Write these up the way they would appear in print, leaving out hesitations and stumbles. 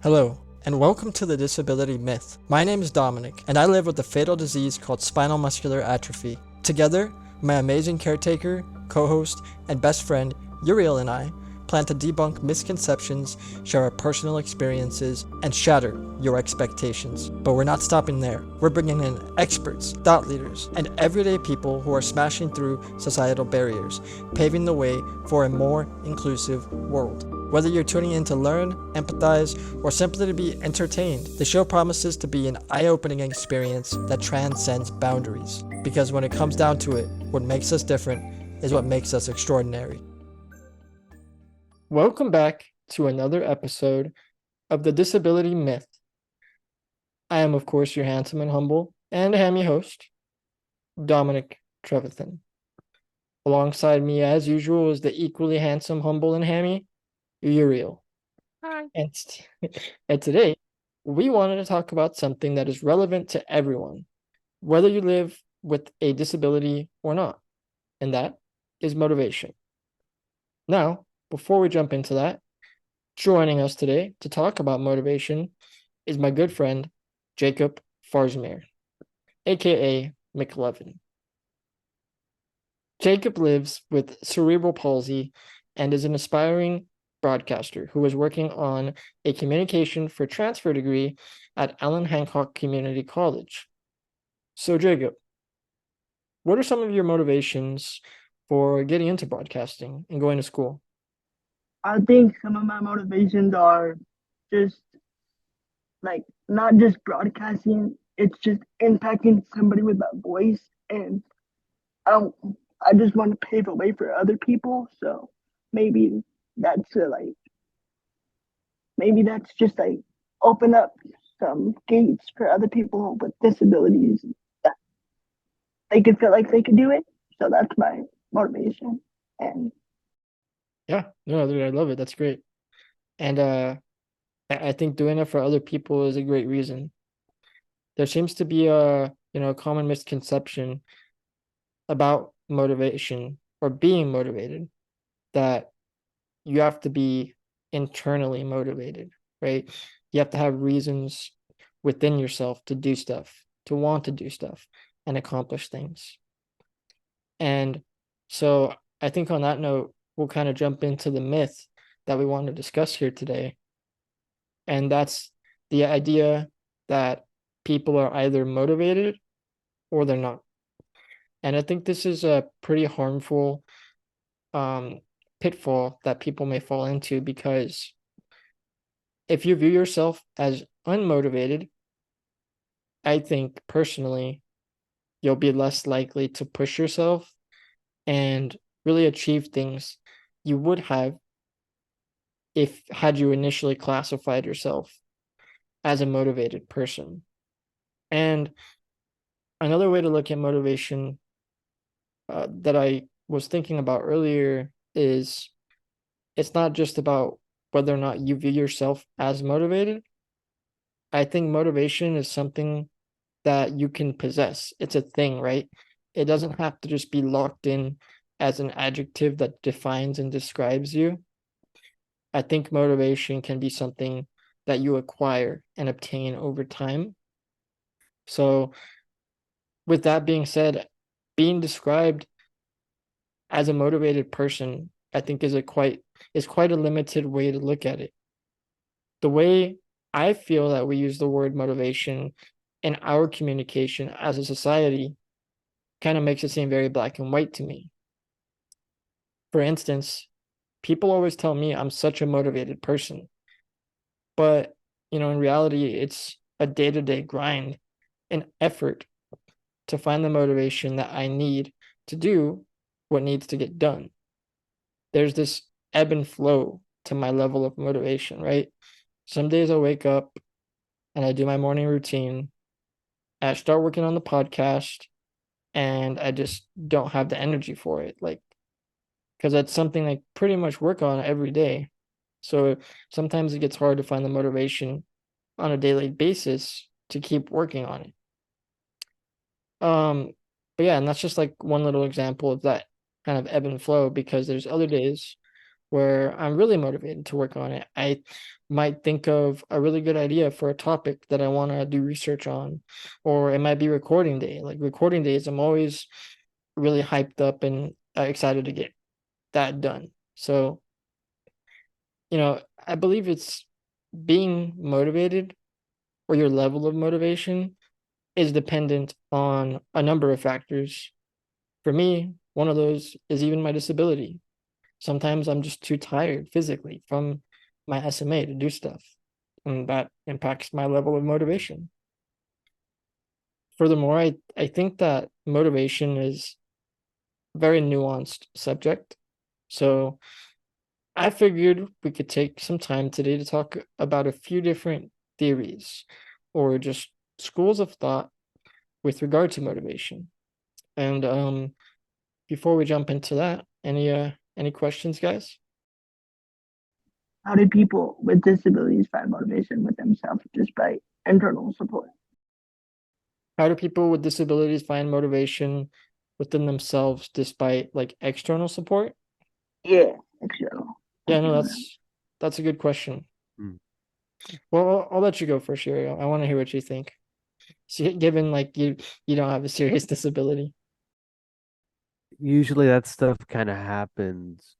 Hello, and welcome to the Disability Myth. My name is Dominic, and I live with a fatal disease called spinal muscular atrophy. Together, my amazing caretaker, co-host, and best friend, Uriel, and I plan to debunk misconceptions, share our personal experiences, and shatter your expectations. But we're not stopping there. We're bringing in experts, thought leaders, and everyday people who are smashing through societal barriers, paving the way for a more inclusive world. Whether you're tuning in to learn, empathize, or simply to be entertained, the show promises to be an eye-opening experience that transcends boundaries. Because when it comes down to it, what makes us different is what makes us extraordinary. Welcome back to another episode of the Disability Myth. I am, of course, your handsome and humble and hammy host, Dominic Trevathan. Alongside me, as usual, is the equally handsome, humble, and hammy Uriel. Hi. And, and today, we wanted to talk about something that is relevant to everyone, whether you live with a disability or not, and that is motivation. Now, before we jump into that, joining us today to talk about motivation is my good friend, Jacob Farzanmehr, aka McLevin. Jacob lives with cerebral palsy and is an aspiring broadcaster who is working on a communication for transfer degree at Allen Hancock Community College. So, Jacob, what are some of your motivations for getting into broadcasting and going to school? I think some of my motivations are just like not just broadcasting, it's just impacting somebody with that voice. And I don't, I just want to pave a way for other people. So maybe that's maybe that's just like open up some gates for other people with disabilities that they could feel like they could do it. So that's my motivation. And Yeah, no, dude, I love it. That's great. And I think doing it for other people is a great reason. There seems to be a common misconception about motivation or being motivated, that you have to be internally motivated, right? You have to have reasons within yourself to do stuff, to want to do stuff and accomplish things. And so I think on that note, we'll kind of jump into the myth that we want to discuss here today. And that's the idea that people are either motivated or they're not. And I think this is a pretty harmful um, pitfall that people may fall into, because if you view yourself as unmotivated, I think personally, you'll be less likely to push yourself and really achieve things you would have if had you initially classified yourself as a motivated person. And another way to look at motivation that I was thinking about earlier is it's not just about whether or not you view yourself as motivated. I think motivation is something that you can possess. It's a thing, right? It doesn't have to just be locked in as an adjective that defines and describes you. I think motivation can be something that you acquire and obtain over time. So, with that being said, being described as a motivated person, I think is quite a limited way to look at it. The way I feel that we use the word motivation in our communication as a society kind of makes it seem very black and white to me. For instance, people always tell me I'm such a motivated person, but in reality, it's a day-to-day grind and effort to find the motivation that I need to do what needs to get done. There's this ebb and flow to my level of motivation, right? Some days I wake up and I do my morning routine. I start working on the podcast and I just don't have the energy for it. Like, because that's something I pretty much work on every day. So sometimes it gets hard to find the motivation on a daily basis to keep working on it. But yeah, and that's just like one little example of that kind of ebb and flow, because there's other days where I'm really motivated to work on it. I might think of a really good idea for a topic that I want to do research on, or it might be recording day. Like recording days, I'm always really hyped up and excited to get that done. So, I believe it's being motivated or your level of motivation is dependent on a number of factors. For me, one of those is even my disability. Sometimes I'm just too tired physically from my SMA to do stuff, and that impacts my level of motivation. Furthermore, I think that motivation is a very nuanced subject. So I figured we could take some time today to talk about a few different theories or just schools of thought with regard to motivation. And before we jump into that, any questions, guys? How do people with disabilities find motivation with themselves just by internal support? How do people with disabilities find motivation within themselves despite like external support? Yeah, external. Yeah, no, External. that's a good question. Mm. Well, I'll let you go first, Uriel. I want to hear what you think. See, given like you don't have a serious disability. Usually that stuff kind of happens.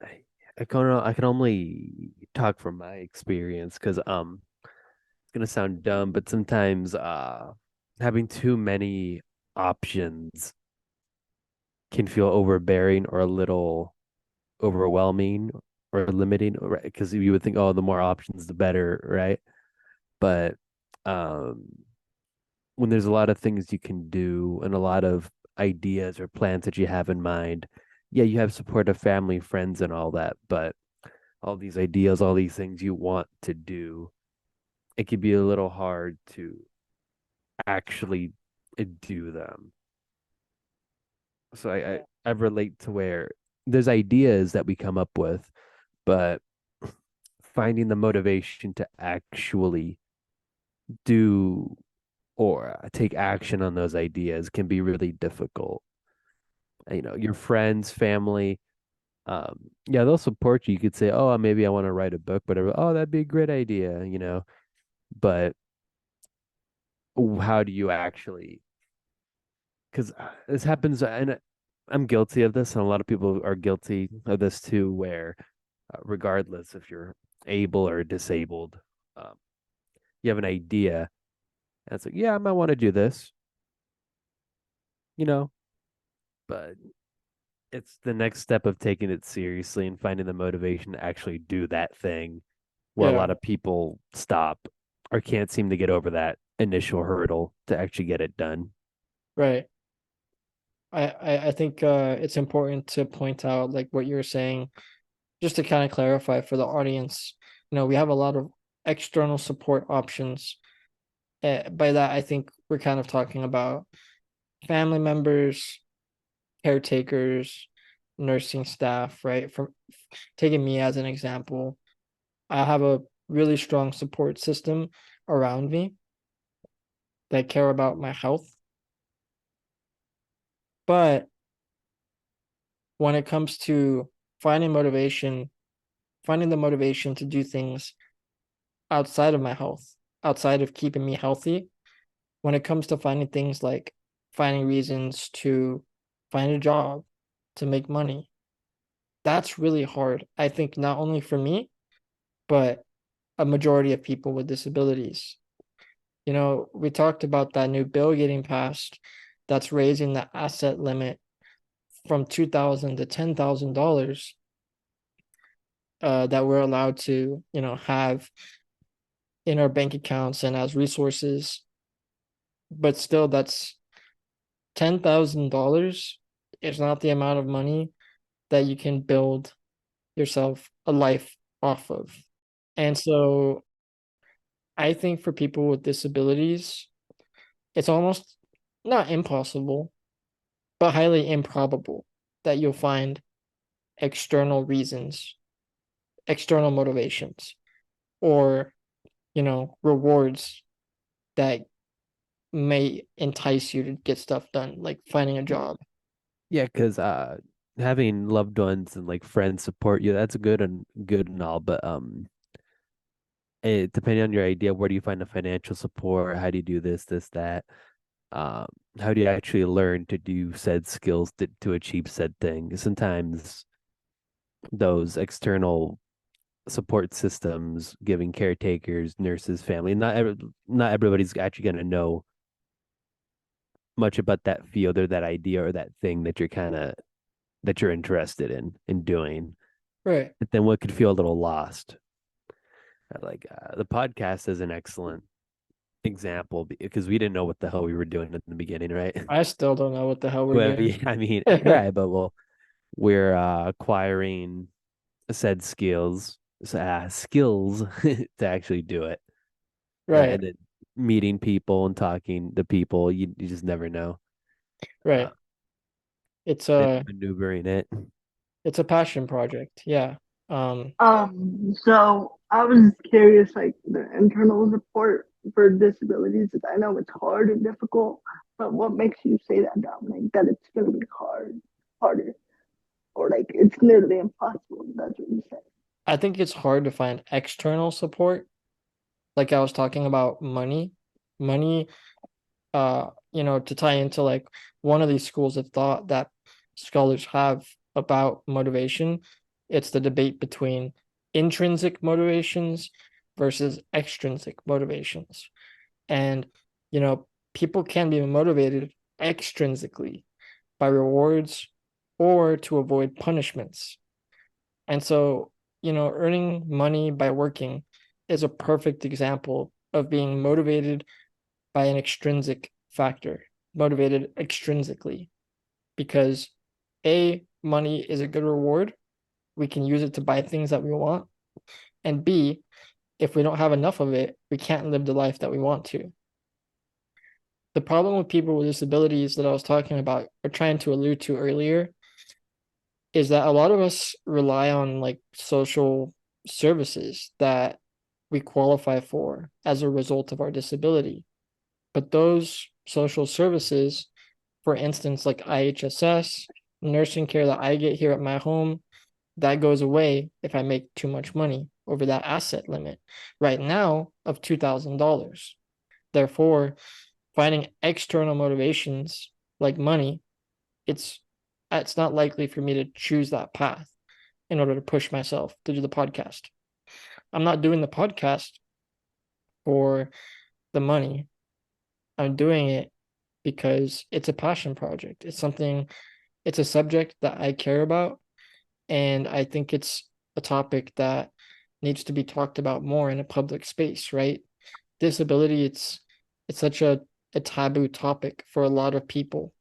I, I can only talk from my experience because it's gonna sound dumb, but sometimes having too many options can feel overbearing or a little overwhelming or limiting, right? Because you would think, oh, the more options, the better, right? But um, when there's a lot of things you can do and a lot of ideas or plans that you have in mind, yeah, you have support of family, friends, and all that, but all these ideas, all these things you want to do, it can be a little hard to actually do them. So I relate to where there's ideas that we come up with, but finding the motivation to actually do or take action on those ideas can be really difficult. Your friends, family, yeah, they'll support you. You could say, oh, maybe I want to write a book, whatever. Oh, that'd be a great idea. But how do you actually? Because this happens, and I'm guilty of this, and a lot of people are guilty of this too, where regardless if you're able or disabled, um, you have an idea, and it's like, yeah, I might want to do this, you know, but it's the next step of taking it seriously and finding the motivation to actually do that thing where a Yeah, lot of people stop or can't seem to get over that initial hurdle to actually get it done. right. I think it's important to point out like what you're saying, just to kind of clarify for the audience. We have a lot of external support options. By that, I think we're kind of talking about family members, caretakers, nursing staff, right? From taking me as an example, I have a really strong support system around me that care about my health. But when it comes to finding motivation, finding the motivation to do things outside of my health, outside of keeping me healthy, when it comes to finding things like finding reasons to find a job, to make money, that's really hard. I think not only for me, but a majority of people with disabilities. We talked about that new bill getting passed that's raising the asset limit from 2,000 to $10,000 that we're allowed to, have in our bank accounts and as resources. But still, that's $10,000 is not the amount of money that you can build yourself a life off of. And so I think for people with disabilities, it's almost not impossible, but highly improbable that you'll find external reasons, external motivations, or, rewards that may entice you to get stuff done, like finding a job. Yeah, because having loved ones and like friends support you, that's good and all, but depending on your idea, where do you find the financial support? How do you do this, that? Um, how do you actually learn to do said skills to achieve said thing? Sometimes those external support systems, giving caretakers, nurses, family, not everybody's actually going to know much about that field or that idea or that thing that you're interested in doing. Right. But then what could feel a little lost. Like the podcast is an excellent example because we didn't know what the hell we were doing in the beginning, right? I still don't know what the hell we're Well, doing. yeah, I mean, right, but we're acquiring said skills to actually do it, Right. and then meeting people and talking to people. You just never know. Uh, Right. It's and a maneuvering it. it's a passion project. Yeah. Um, So I was curious, like the internal support for disabilities. I know it's hard and difficult, but what makes you say that, Dominic? That it's gonna be harder, or like it's nearly impossible? That's what you said. I think it's hard to find external support. Like I was talking about money. Money, to tie into like one of these schools of thought that scholars have about motivation, it's the debate between intrinsic motivations versus extrinsic motivations. And, you know, people can be motivated extrinsically by rewards or to avoid punishments. And so, earning money by working is a perfect example of being motivated by an extrinsic factor, motivated extrinsically, because A, money is a good reward. We can use it to buy things that we want. And B, if we don't have enough of it, we can't live the life that we want to. The problem with people with disabilities that I was talking about or trying to allude to earlier is that a lot of us rely on like social services that we qualify for as a result of our disability. But those social services, for instance, like IHSS, nursing care that I get here at my home, that goes away if I make too much money over that asset limit right now of $2,000. Therefore, finding external motivations like money, it's it's not likely for me to choose that path in order to push myself to do the podcast. I'm not doing the podcast for the money. I'm doing it because it's a passion project. It's a subject that I care about. And I think it's a topic that needs to be talked about more in a public space, right? Disability, it's such a taboo topic for a lot of people.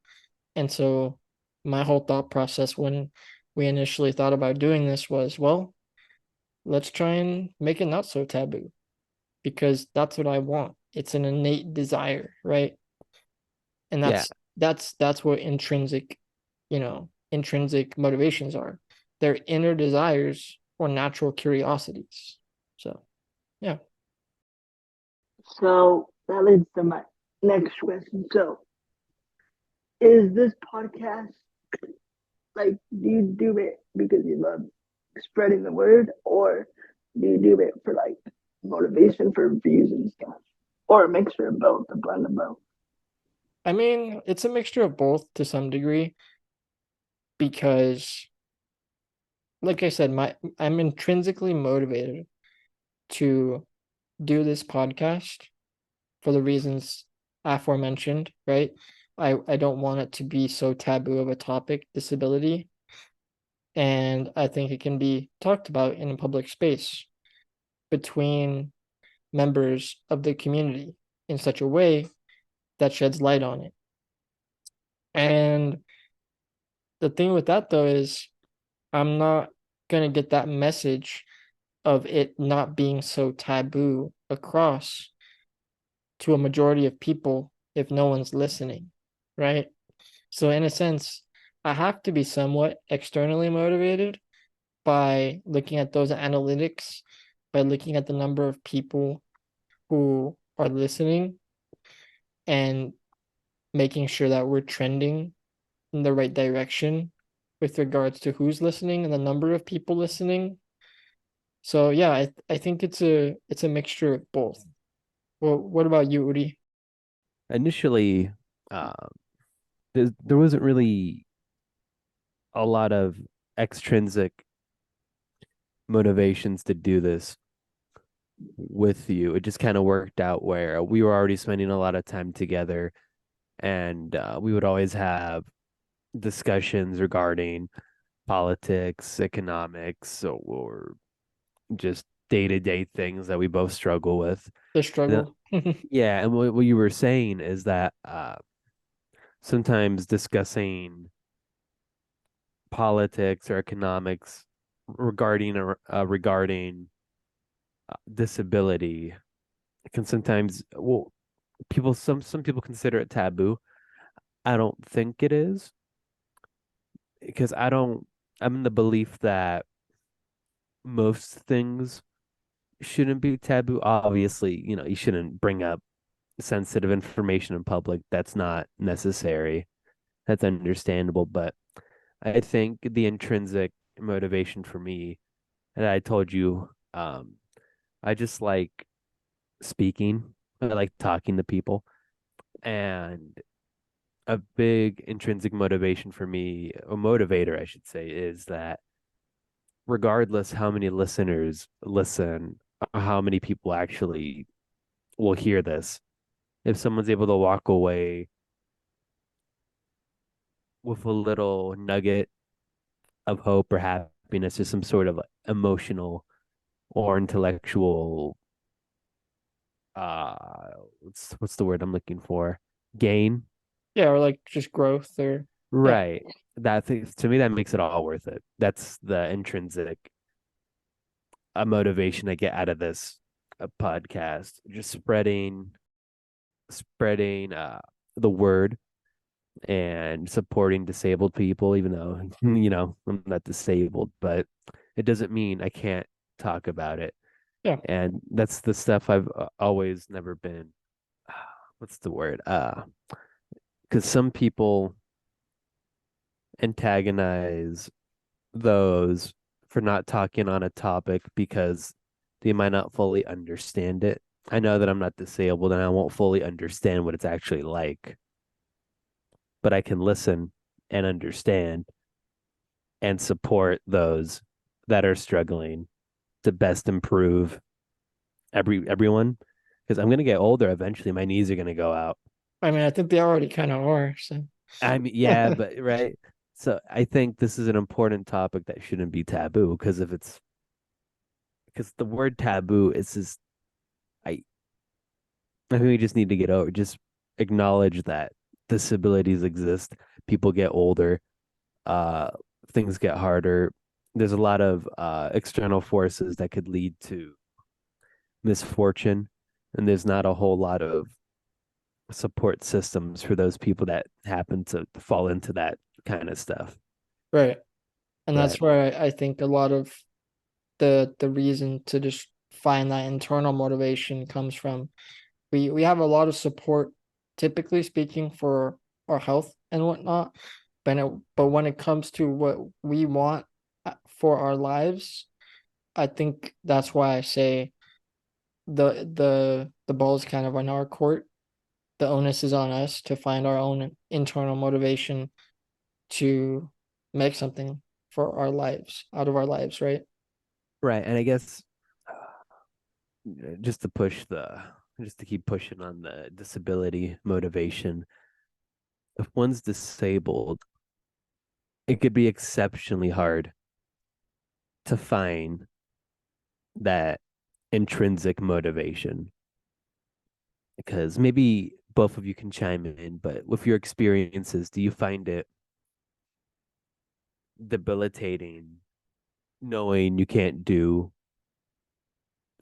And so my whole thought process when we initially thought about doing this was, well, let's try and make it not so taboo because that's what I want. It's an innate desire, right? And Yeah, that's what intrinsic motivations are. They're inner desires or natural curiosities. So, yeah. So that leads to my next question. So, is this podcast like, do you do it because you love spreading the word, or do you do it for like motivation for views and stuff, or a mixture of both, a blend of both? I mean, it's a mixture of both to some degree because like I said, I'm intrinsically motivated to do this podcast for the reasons aforementioned, right? I don't want it to be so taboo of a topic, disability, and I think it can be talked about in a public space between members of the community in such a way that sheds light on it. And the thing with that though is I'm not going to get that message of it not being so taboo across to a majority of people if no one's listening, right? So in a sense, I have to be somewhat externally motivated by looking at those analytics, by looking at the number of people who are listening and making sure that we're trending in the right direction with regards to who's listening and the number of people listening. So yeah, I think it's a mixture of both. Well, what about you, Uri? Initially, uh, there wasn't really a lot of extrinsic motivations to do this with you. It just kind of worked out where we were already spending a lot of time together, and we would always have discussions regarding politics, economics, or just day-to-day things that we both struggle with. The struggle. Yeah, and what you were saying is that sometimes discussing politics or economics regarding disability can sometimes, well, some people consider it taboo. I don't think it is, because I'm in the belief that most things shouldn't be taboo. Obviously, you shouldn't bring up sensitive information in public. That's not necessary. That's understandable. But I think the intrinsic motivation for me, and I told you, I just like speaking. I like talking to people. And a big intrinsic motivation for me, a motivator, I should say, is that regardless how many listeners listen, or how many people actually will hear this, if someone's able to walk away with a little nugget of hope or happiness or some sort of emotional or intellectual what's the word I'm looking for? Gain. Yeah, or like just growth or yeah. Right. That to me that makes it all worth it. That's the intrinsic motivation I get out of this podcast. Just spreading the word and supporting disabled people, even though I'm not disabled, but it doesn't mean I can't talk about it. Yeah. And that's the stuff I've always never been. What's the word? Because some people antagonize those for not talking on a topic because they might not fully understand it. I know that I'm not disabled and I won't fully understand what it's actually like, but I can listen and understand and support those that are struggling to best improve everyone, because I'm gonna get older eventually. My knees are gonna go out. I mean, I think they already kind of are. So I mean, yeah, but right. So I think this is an important topic that shouldn't be taboo, because the word taboo is just I I think we just need to get over, just acknowledge that disabilities exist. People get older, uh, things get harder. There's a lot of external forces that could lead to misfortune, and there's not a whole lot of support systems for those people that happen to fall into that kind of stuff. right. And Right. that's where I think a lot of the reason to just find that internal motivation comes from. We have a lot of support, typically speaking, for our health and whatnot. But when it comes to what we want for our lives, I think that's why I say the ball is kind of on our court. The onus is on us to find our own internal motivation to make something for our lives out of our lives, right? Right. And I guess just to just to keep pushing on the disability motivation, if one's disabled, it could be exceptionally hard to find that intrinsic motivation, because maybe both of you can chime in, but with your experiences, do you find it debilitating knowing you can't do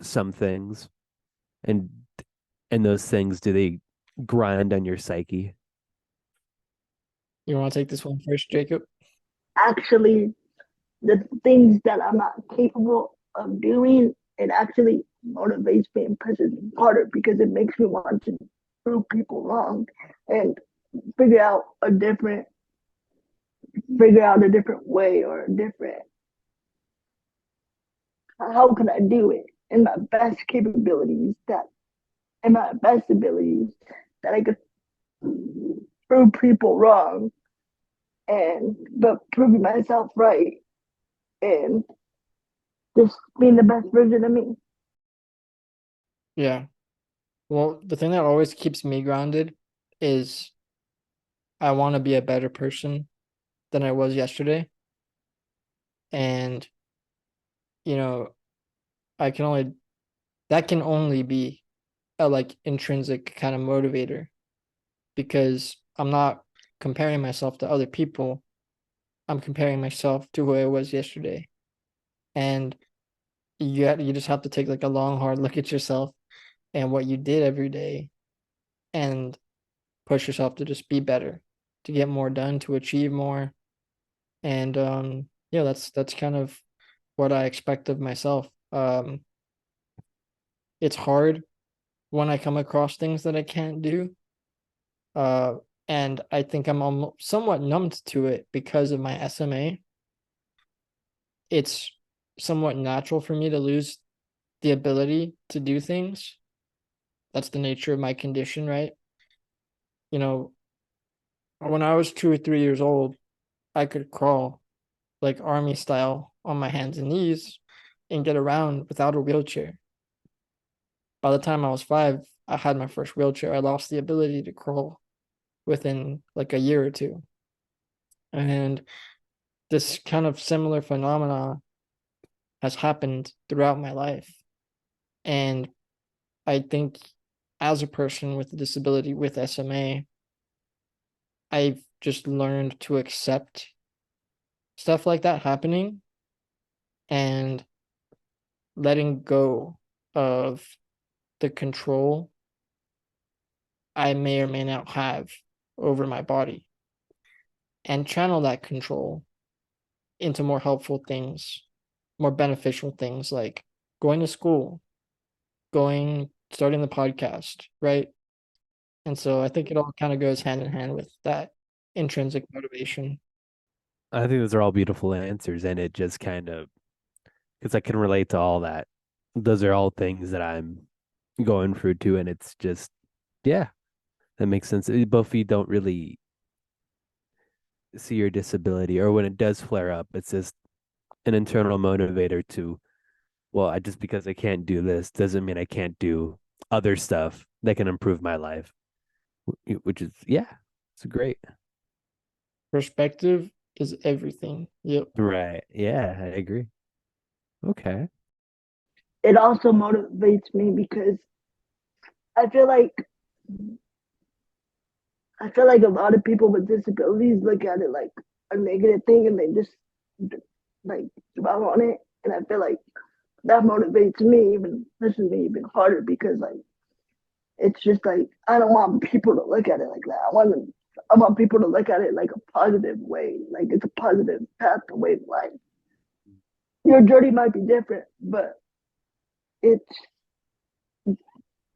some things, and those things, do they grind on your psyche? You want to take this one first, Jacob? Actually, the things that I'm not capable of doing, it actually motivates me and pushes me harder because it makes me want to prove people wrong and figure out a different figure out a different way or a different, how can I do it in my best capabilities that in my best abilities that I could prove people wrong and but proving myself right and just being the best version of me. Yeah. Well, the thing that always keeps me grounded is I want to be a better person than I was yesterday. And, you know, I can only, that can only be a like intrinsic kind of motivator because I'm not comparing myself to other people. I'm comparing myself to who I was yesterday. And you just have to take like a long, hard look at yourself and what you did every day and push yourself to just be better, to get more done, to achieve more. And yeah, that's kind of what I expect of myself. It's hard when I come across things that I can't do. Uh, and I think I'm almost somewhat numbed to it because of my SMA. It's somewhat natural for me to lose the ability to do things. That's the nature of my condition, right? You know, when I was 2 or 3 years old, I could crawl like army style on my hands and knees and get around without a wheelchair. By the time I was 5, I had my first wheelchair. I lost the ability to crawl within like a year or two. And this kind of similar phenomena has happened throughout my life. And I think as a person with a disability with SMA, I've just learned to accept stuff like that happening and letting go of the control I may or may not have over my body and channel that control into more helpful things, more beneficial things like going to school, starting the podcast, right? And so I think it all kind of goes hand in hand with that intrinsic motivation. I think those are all beautiful answers, and it just kind of because I can relate to all that. Those are all things that I'm going through too, and it's just yeah, that makes sense. Both of you don't really see your disability, or when it does flare up, it's just an internal motivator to, well, I just because I can't do this doesn't mean I can't do other stuff that can improve my life, which is yeah, it's great. Perspective is everything. Yep. Right. Yeah, I agree. Okay. It also motivates me because I feel like I feel like a lot of people with disabilities look at it like a negative thing and they just like dwell on it. And I feel like that motivates me even pushes me even harder because like it's just like I don't want people to look at it like that. I want people to look at it like a positive way, like it's a positive path to way of life. Your journey might be different, but it's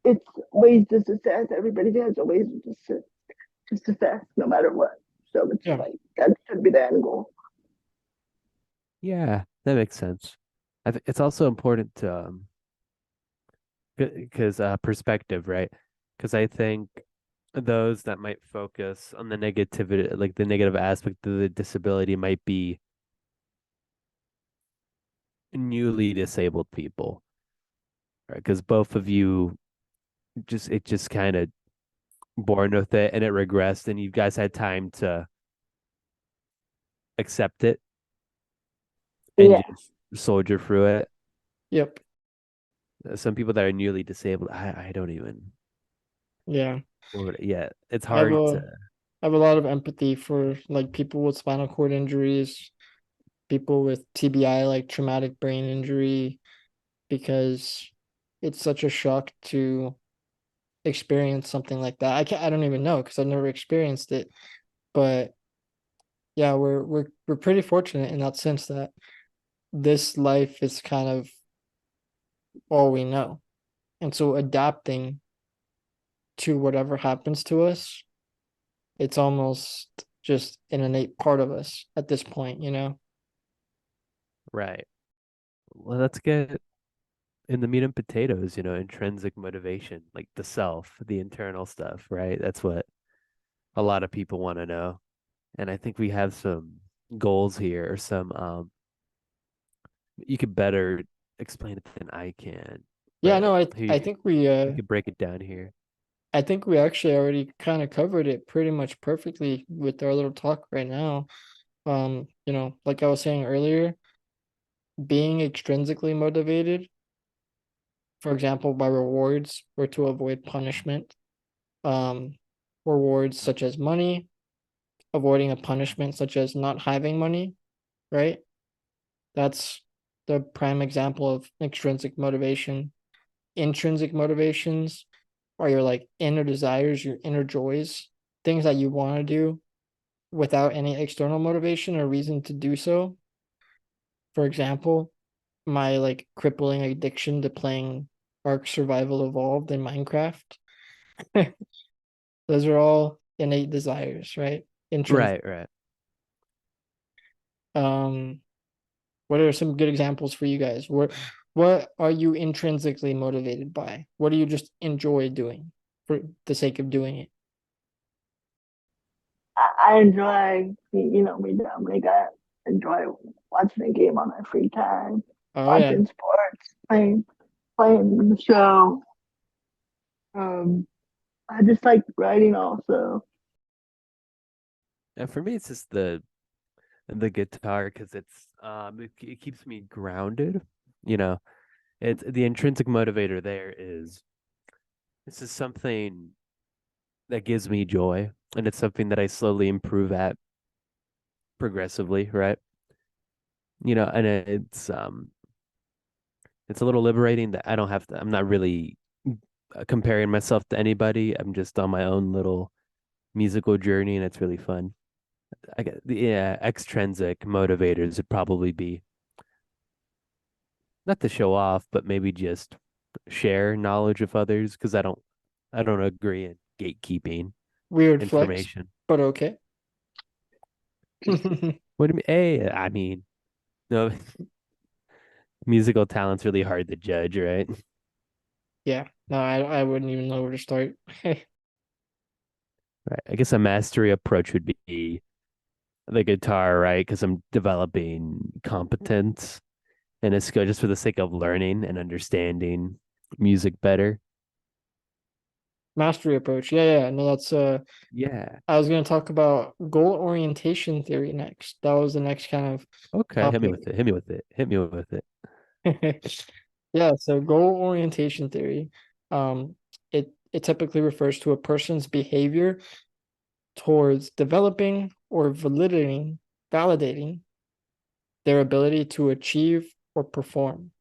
it's ways to success. Everybody has a ways to success, no matter what. So it's Yeah. like that should be the end goal. Yeah, that makes sense. It's also important to because perspective, right? Because I think those that might focus on the negativity, like the negative aspect of the disability, might be newly disabled people, right? Because both of you just kind of born with it and it regressed, and you guys had time to accept it and Yeah, just soldier through it. Yep. Some people that are newly disabled, I don't even, Yeah. yeah, it's I have hard to, a lot of empathy for like people with spinal cord injuries, people with TBI, like traumatic brain injury, because it's such a shock to experience something like that. I don't even know because I've never experienced it. But yeah, we're pretty fortunate in that sense that this life is kind of all we know. And so adapting to whatever happens to us, it's almost just an innate part of us at this point, you know? Right. Well, let's get in the meat and potatoes, intrinsic motivation, like the self, the internal stuff, right? That's what a lot of people want to know. And I think we have some goals here, or some you could better explain it than I can. Yeah, But no, here I think we we could break it down here. I think we actually already kind of covered it pretty much perfectly with our little talk right now. Like I was saying earlier, being extrinsically motivated, for example, by rewards or to avoid punishment. Um, Rewards such as money, avoiding a punishment such as not having money, right? That's the prime example of extrinsic motivation. Intrinsic motivations are your like inner desires, your inner joys, things that you want to do without any external motivation or reason to do so. For example, my like crippling addiction to playing Ark Survival Evolved in Minecraft. Those are all innate desires, right? Intrinsic. Right, right. Um, what are some good examples for you guys? What are you intrinsically motivated by? What do you just enjoy doing for the sake of doing it? I enjoy, me down. Like I enjoy watching a game on my free time, Oh yeah, watching sports, playing the show. Um, I just like writing also. And for me, it's just the guitar because it keeps me grounded. You know, it's the intrinsic motivator there is this is something that gives me joy, and it's something that I slowly improve at progressively, right? And it's a little liberating that I don't have to. I'm not really comparing myself to anybody. I'm just on my own little musical journey, and it's really fun. I get the extrinsic motivators would probably be not to show off, but maybe just share knowledge of others because I don't agree in gatekeeping weird flex, information. but okay. What do you mean? Hey, I mean, no, musical talent's really hard to judge, right? Yeah, no, I wouldn't even know where to start. Right. I guess a mastery approach would be the guitar, right? Because I'm developing competence and a skill just for the sake of learning and understanding music better. Mastery approach. Yeah, yeah. No, that's Yeah. I was gonna talk about goal orientation theory next. That was the next kind of Okay. Hit me topic. with it. Hit me with it. Hit me with it. Yeah, so goal orientation theory, um, it typically refers to a person's behavior towards developing or validating their ability to achieve or perform.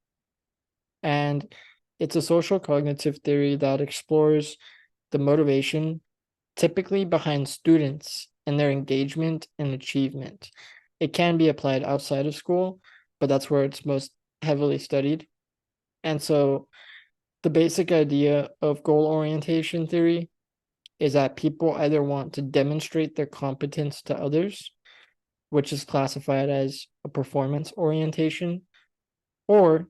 And it's a social cognitive theory that explores the motivation typically behind students and their engagement and achievement. It can be applied outside of school, but that's where it's most heavily studied. And so the basic idea of goal orientation theory is that people either want to demonstrate their competence to others, which is classified as a performance orientation, or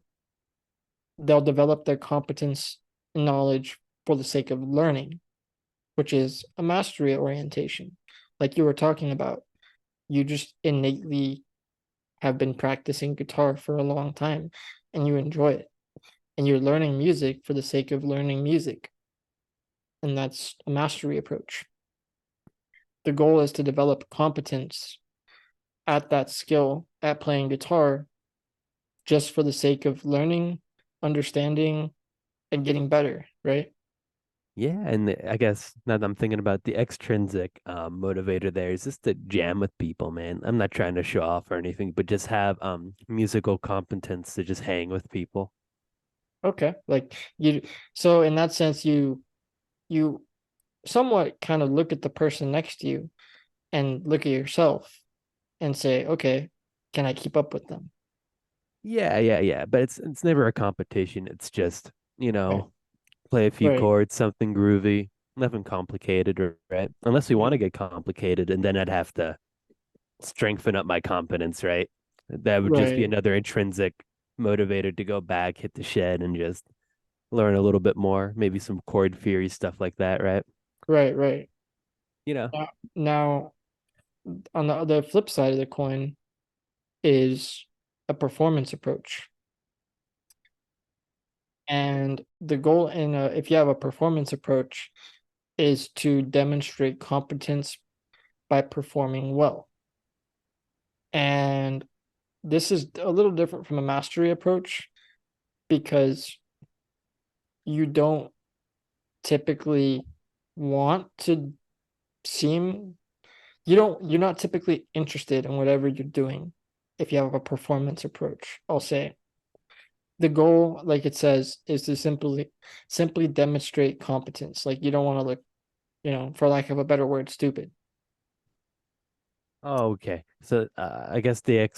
they'll develop their competence and knowledge for the sake of learning, which is a mastery orientation. Like you were talking about, you just innately have been practicing guitar for a long time and you enjoy it. And you're learning music for the sake of learning music. And that's a mastery approach. The goal is to develop competence at that skill at playing guitar just for the sake of learning, understanding, and getting better, right? Yeah, and I guess now that I'm thinking about the extrinsic motivator there is just to jam with people, man. I'm not trying to show off or anything, but just have musical competence to just hang with people. Okay. Like you so in that sense you somewhat kind of look at the person next to you and look at yourself and say, okay, can I keep up with them? Yeah, yeah, yeah. But it's never a competition. It's just, Right. play a few Right. chords, something groovy. Nothing complicated, right? Unless we want to get complicated, and then I'd have to strengthen up my confidence, right? That would just be Right, another intrinsic motivator to go back, hit the shed, and just learn a little bit more, maybe some chord theory stuff like that, right? right, right. You know, Now, on the other flip side of the coin is a performance approach. And the goal in if you have a performance approach is to demonstrate competence by performing well. And this is a little different from a mastery approach because you don't typically want to seem you're not typically interested in whatever you're doing if you have a performance approach, I'll say. The goal, like it says, is to simply demonstrate competence. Like you don't want to look, for lack of a better word, stupid. oh, okay. So I guess the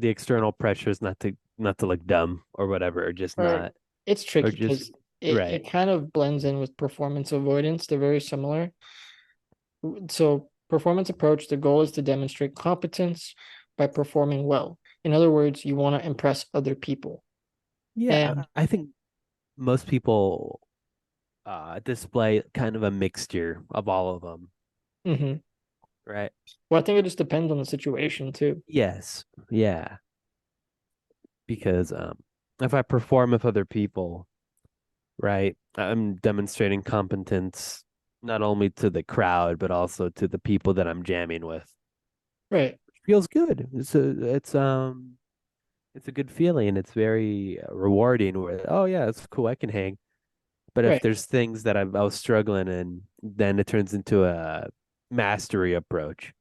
external pressure is not to look dumb or whatever, or just Or not, it's or tricky just because it, right. it kind of blends in with performance avoidance. They're very similar. So performance approach, the goal is to demonstrate competence by performing well. In other words, you want to impress other people. Yeah, And I think most people display kind of a mixture of all of them, mhm. right? Well, I think it just depends on the situation too. Yes, yeah, because if I perform with other people, right, I'm demonstrating competence not only to the crowd but also to the people that I'm jamming with. Right, Feels good. It's a good feeling. It's very rewarding. Where oh yeah, it's cool. I can hang. But if right, there's things that I was struggling in, then it turns into a mastery approach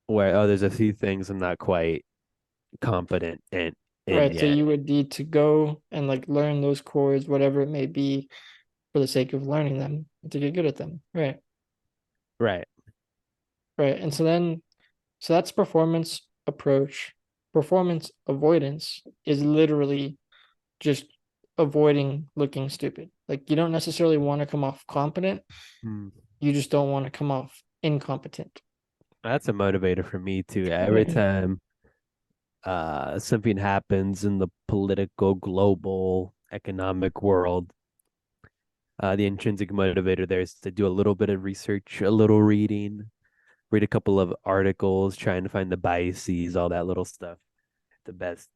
where oh, there's a few things I'm not quite competent in right. So yet. you would need to go and like learn those chords, whatever it may be, for the sake of learning them to get good at them. Right, Right. right. So that's performance approach. Performance avoidance is literally just avoiding looking stupid. Like you don't necessarily want to come off competent, Hmm. you just don't want to come off incompetent. That's a motivator for me too. Every Mhm. time something happens in the political, global, economic world, the intrinsic motivator there is to do a little bit of research, a little reading, read a couple of articles, trying to find the biases, all that little stuff, to best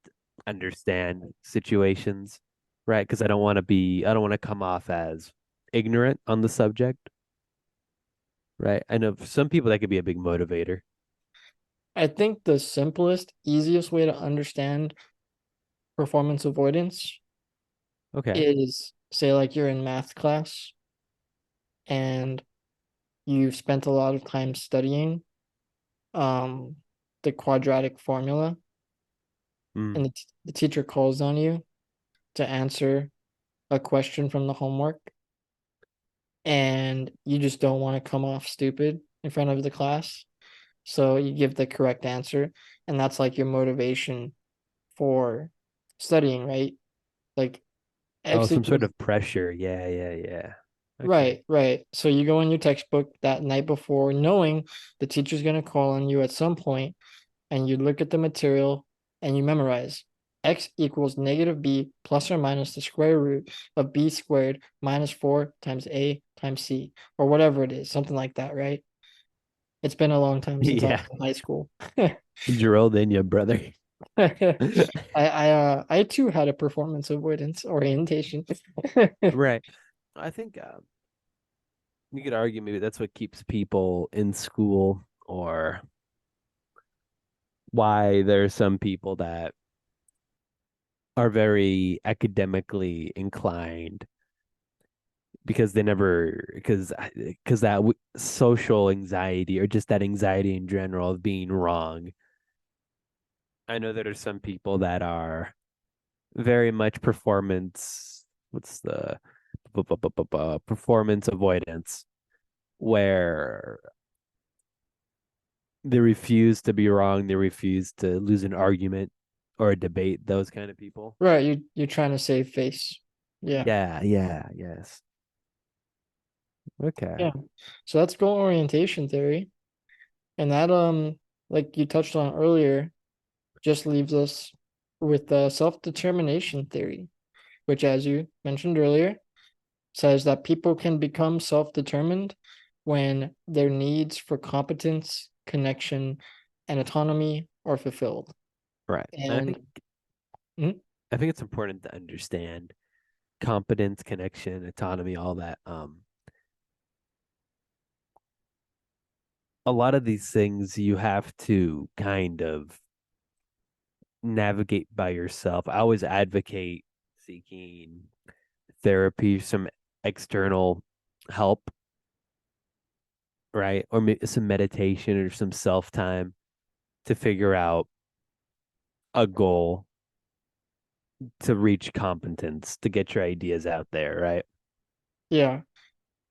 understand situations, right? Because I don't want to come off as ignorant on the subject, right? I know for some people that could be a big motivator. I think the simplest, easiest way to understand performance avoidance Okay. is say like you're in math class and you've spent a lot of time studying um the quadratic formula Mm. and the teacher calls on you to answer a question from the homework and you just don't want to come off stupid in front of the class. So you give the correct answer, and that's like your motivation for studying, right? Like Oh, X some sort equals of pressure. Yeah, yeah, yeah. Okay. right, right. So you go in your textbook that night before, knowing the teacher's gonna call on you at some point, and you look at the material and you memorize. X equals negative b plus or minus the square root of b squared minus 4 times a times c, or whatever it is, something like that, right? It's been a long time since I was Yeah. in high school. Drilled in you, brother. I too had a performance avoidance orientation. Right. I think you could argue maybe that's what keeps people in school, or why there are some people that are very academically inclined because they never because that social anxiety, or just that anxiety in general of being wrong. I know there are some people that are very much performance what's the performance avoidance, where they refuse to be wrong, they refuse to lose an argument or a debate, those kind of people. Right, you're trying to save face. Yeah. Yeah, yeah, yes. Okay. Yeah. So that's goal orientation theory. And that like you touched on earlier, just leaves us with the self-determination theory, which as you mentioned earlier, says that people can become self-determined when their needs for competence, connection, and autonomy are fulfilled. Right. And And mm, I think it's important to understand competence, connection, autonomy, all that. A lot of these things you have to kind of navigate by yourself. I always advocate seeking therapy, some external help, right? Or some meditation or some self time to figure out a goal to reach competence, to get your ideas out there, right? yeah.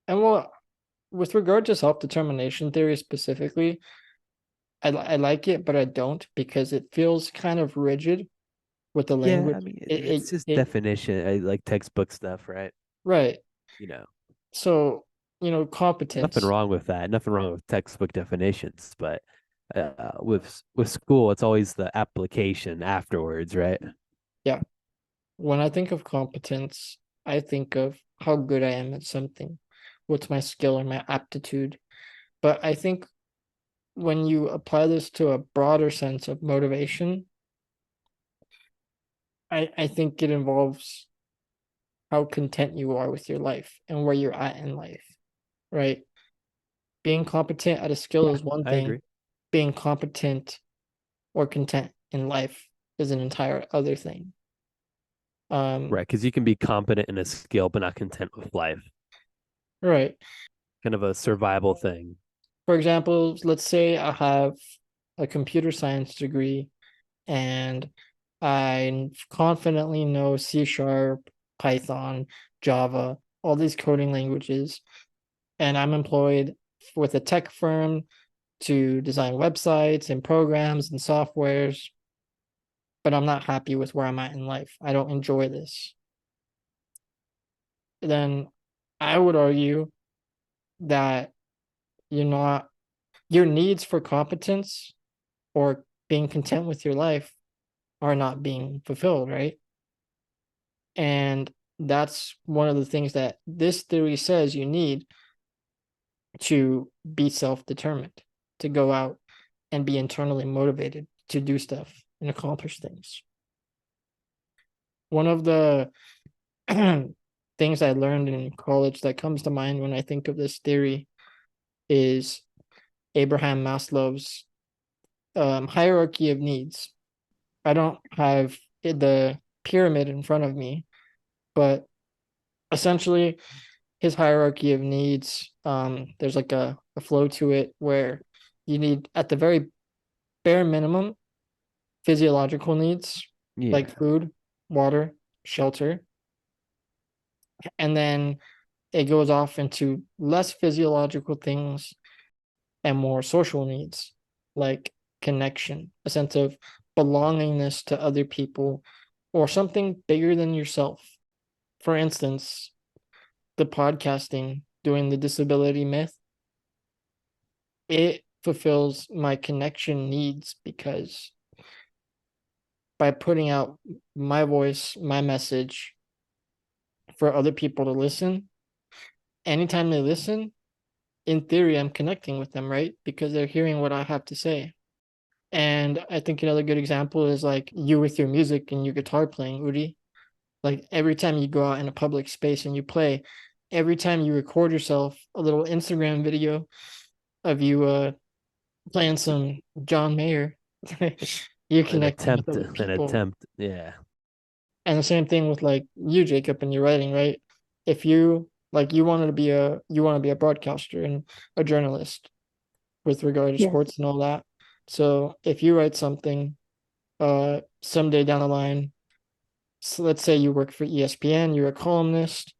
And well, with regard to self-determination theory specifically, I like it, but I don't because it feels kind of rigid with the Yeah, language. I mean, It it's just it definition, like textbook stuff, right? right. You know, So, nothing competence. wrong with that. Nothing wrong with textbook definitions, but with school, it's always the application afterwards, right? Yeah. When I think of competence, I think of how good I am at something. What's my skill or my aptitude? But I think when you apply this to a broader sense of motivation, I think it involves how content you are with your life and where you're at in life, right? Being competent at a skill Yeah, is one I thing, agree. being competent or content in life is an entire other thing. Right, Um, because you can be competent in a skill, but not content with life. right. Kind of a survival thing. For example, let's say I have a computer science degree and I confidently know C sharp, Python, Java, all these coding languages, and I'm employed with a tech firm to design websites and programs and softwares, but I'm not happy with where I'm at in life. I don't enjoy this. Then I would argue that you're not your needs for competence or being content with your life are not being fulfilled, right? And that's one of the things that this theory says you need to be self-determined, to go out and be internally motivated to do stuff and accomplish things. One of the things I learned in college that comes to mind when I think of this theory is Abraham Maslow's hierarchy of needs. I don't have the pyramid in front of me, but essentially his hierarchy of needs, there's like a flow to it where you need at the very bare minimum physiological needs Yeah. like food, water, shelter, and then it goes off into less physiological things and more social needs like connection, a sense of belongingness to other people or something bigger than yourself. For instance, the podcasting, doing the disability myth, it fulfills my connection needs because by putting out my voice, my message for other people to listen, anytime they listen, in theory, I'm connecting with them, right? Because they're hearing what I have to say. And I think another good example is like you with your music and your guitar playing, Udi. Like every time you go out in a public space and you play, every time you record yourself a little Instagram video of you playing some John Mayer, you're connecting with other An people. attempt. Yeah. And the same thing with like you, Jacob, and your writing, right? If you like you want to be a broadcaster and a journalist with regard to Yes. sports and all that. So if you write something someday down the line, so let's say you work for ESPN, you're a columnist,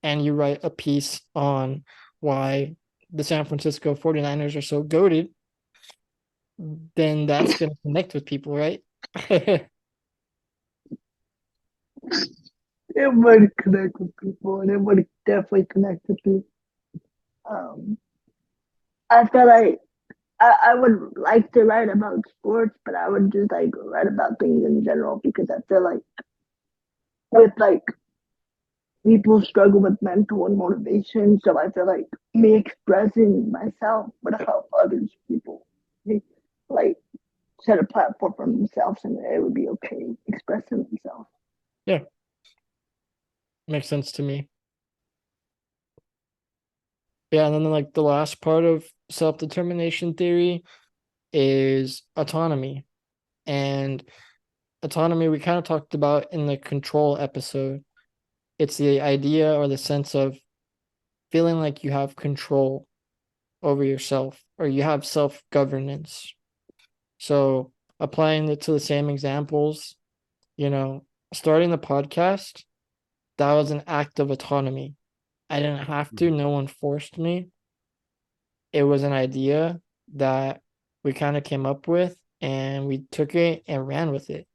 and you write a piece on why the San Francisco 49ers are so goated, then that's going to connect with people, right? It would connect with people, and it would definitely connect with me. Um, I feel like I would like to write about sports, but I would just like write about things in general because I feel like with like people struggle with mental and motivation, so I feel like me expressing myself would help others people like set a platform for themselves and it would be okay expressing themselves. Yeah, makes sense to me. Yeah, and then like the last part of self-determination theory is autonomy. And autonomy we kind of talked about in the control episode. It's the idea or the sense of feeling like you have control over yourself or you have self-governance. So applying it to the same examples, you know, starting the podcast, that was an act of autonomy. I didn't have to, no one forced me. It was an idea that we kind of came up with and we took it and ran with it.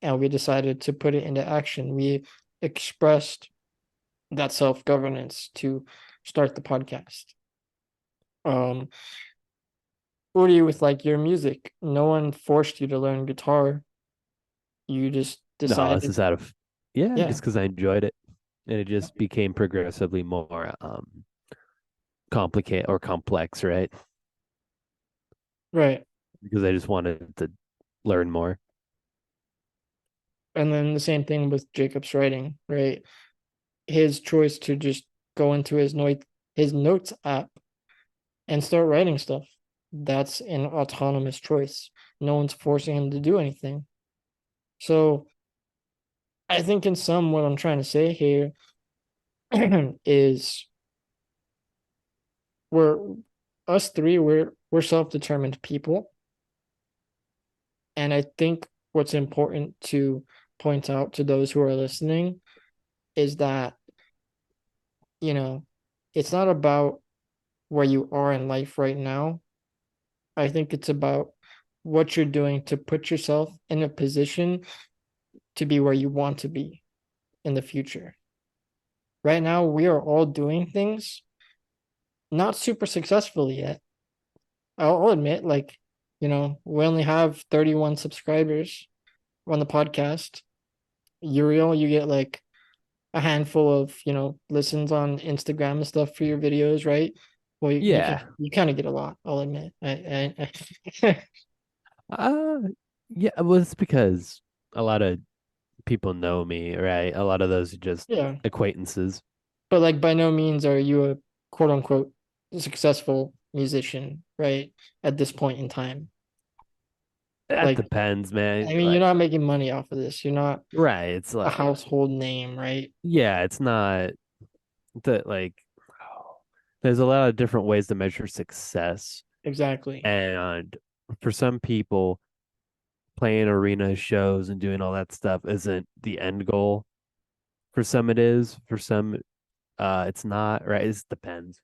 And we decided to put it into action. We expressed that self-governance to start the podcast. Um, what do you with like your music? No one forced you to learn guitar. You just No, this decided, is out of yeah, yeah, just because I enjoyed it, and it just became progressively more complicated or complex, right? right. Because I just wanted to learn more. And then the same thing with Jacob's writing, right? His choice to just go into his notes app and start writing stuff. That's an autonomous choice. No one's forcing him to do anything. So I think in sum, what I'm trying to say here is we're us three, we're self-determined people. And I think what's important to point out to those who are listening is that, you know, it's not about where you are in life right now. I think it's about what you're doing to put yourself in a position to be where you want to be in the future. Right now, we are all doing things not super successfully yet. I'll admit, like, we only have 31 subscribers on the podcast. Uriel, you get like a handful of, listens on Instagram and stuff for your videos, right? Well, Yeah. you kind of get a lot, I'll admit. I Uh yeah, well it's because a lot of people know me, right? A lot of those are just yeah, acquaintances. but like by no means are you a quote unquote successful musician, right? At this point in time. That Like, depends, man. I mean, you're Like, not making money off of this. You're not right, it's a like, household name, right? yeah, it's not that like there's a lot of different ways to measure success. Exactly. And for some people, playing arena shows and doing all that stuff isn't the end goal. For some it is, for some it's not, right? It depends.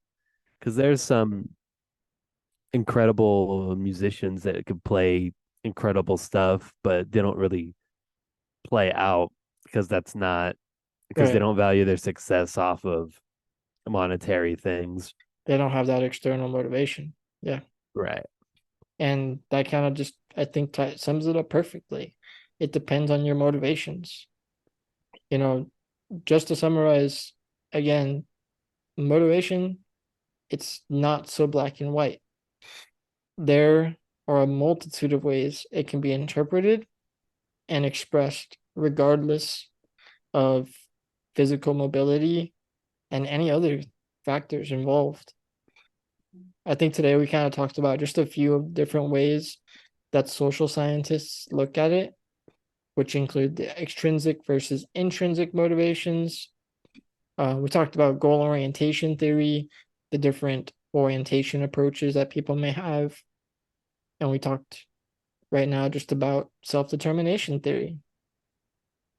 Because there's some incredible musicians that could play incredible stuff, but they don't really play out because that's not because they Right. don't value their success off of monetary things. They don't have that external motivation. Yeah. Right. And that kind of just, I think, sums it up perfectly. It depends on your motivations. You know, just to summarize again, motivation, it's not so black and white. There are a multitude of ways it can be interpreted and expressed, regardless of physical mobility and any other factors involved. I think today we kind of talked about just a few different ways that social scientists look at it, which include the extrinsic versus intrinsic motivations. We talked about goal orientation theory, the different orientation approaches that people may have. And we talked right now just about self determination theory.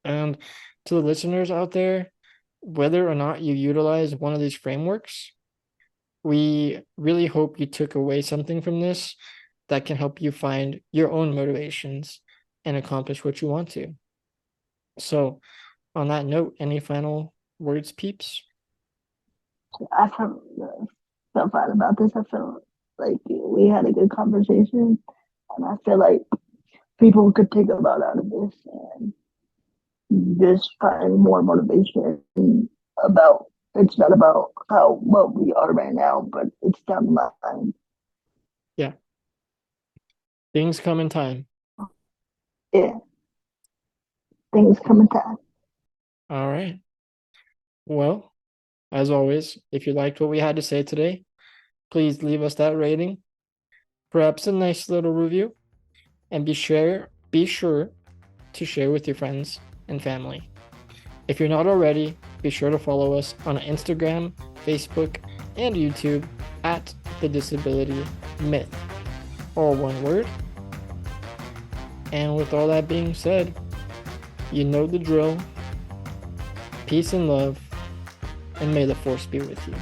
And to the listeners out there, whether or not you utilize one of these frameworks, we really hope you took away something from this that can help you find your own motivations and accomplish what you want to. So, on that note, any final words, peeps? I have feel fine about this. I feel like we had a good conversation, and I feel like people could take a lot out of this and just find more motivation about. It's not about how what we are right now, but it's down the line. Yeah. Things come in time. Yeah, things come in time. All right. Well, as always, if you liked what we had to say today, please leave us that rating, perhaps a nice little review, and be sure to share with your friends and family. If you're not already, be sure to follow us on Instagram, Facebook, and YouTube at The Disability Myth, all one word. And with all that being said, you know the drill. Peace and love, and may the force be with you.